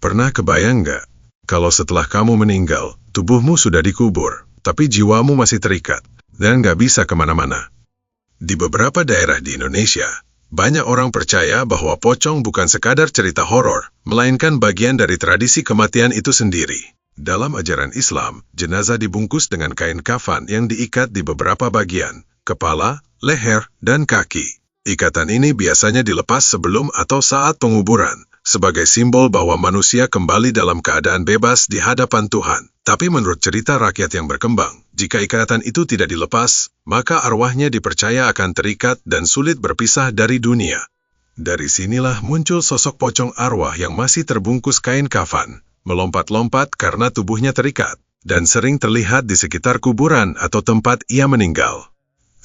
Pernah kebayang nggak, kalau setelah kamu meninggal, tubuhmu sudah dikubur, tapi jiwamu masih terikat, dan nggak bisa kemana-mana? Di beberapa daerah di Indonesia, banyak orang percaya bahwa pocong bukan sekadar cerita horor, melainkan bagian dari tradisi kematian itu sendiri. Dalam ajaran Islam, jenazah dibungkus dengan kain kafan yang diikat di beberapa bagian, kepala, leher, dan kaki. Ikatan ini biasanya dilepas sebelum atau saat penguburan, sebagai simbol bahwa manusia kembali dalam keadaan bebas di hadapan Tuhan. Tapi menurut cerita rakyat yang berkembang, jika ikatan itu tidak dilepas, maka arwahnya dipercaya akan terikat dan sulit berpisah dari dunia. Dari sinilah muncul sosok pocong arwah yang masih terbungkus kain kafan, melompat-lompat karena tubuhnya terikat, dan sering terlihat di sekitar kuburan atau tempat ia meninggal.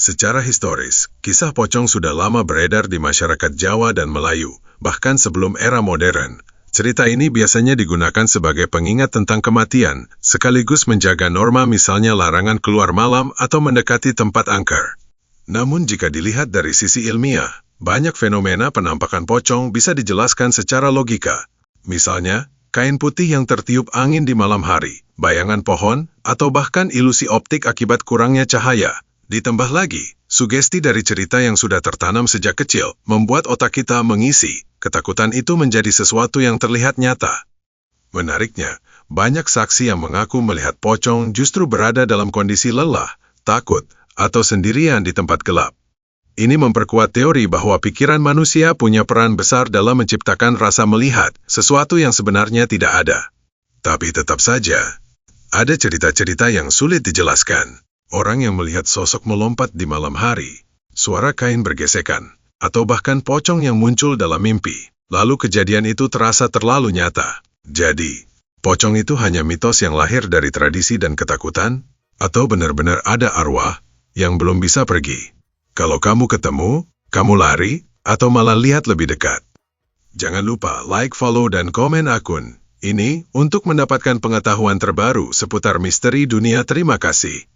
Secara historis, kisah pocong sudah lama beredar di masyarakat Jawa dan Melayu, bahkan sebelum era modern. Cerita ini biasanya digunakan sebagai pengingat tentang kematian, sekaligus menjaga norma misalnya larangan keluar malam atau mendekati tempat angker. Namun jika dilihat dari sisi ilmiah, banyak fenomena penampakan pocong bisa dijelaskan secara logika. Misalnya, kain putih yang tertiup angin di malam hari, bayangan pohon, atau bahkan ilusi optik akibat kurangnya cahaya. Ditambah lagi, sugesti dari cerita yang sudah tertanam sejak kecil membuat otak kita mengisi. Ketakutan itu menjadi sesuatu yang terlihat nyata. Menariknya, banyak saksi yang mengaku melihat pocong justru berada dalam kondisi lelah, takut, atau sendirian di tempat gelap. Ini memperkuat teori bahwa pikiran manusia punya peran besar dalam menciptakan rasa melihat sesuatu yang sebenarnya tidak ada. Tapi tetap saja, ada cerita-cerita yang sulit dijelaskan. Orang yang melihat sosok melompat di malam hari, suara kain bergesekan, atau bahkan pocong yang muncul dalam mimpi, lalu kejadian itu terasa terlalu nyata. Jadi, pocong itu hanya mitos yang lahir dari tradisi dan ketakutan, atau benar-benar ada arwah yang belum bisa pergi. Kalau kamu ketemu, kamu lari, atau malah lihat lebih dekat. Jangan lupa like, follow, dan komen akun ini untuk mendapatkan pengetahuan terbaru seputar misteri dunia. Terima kasih.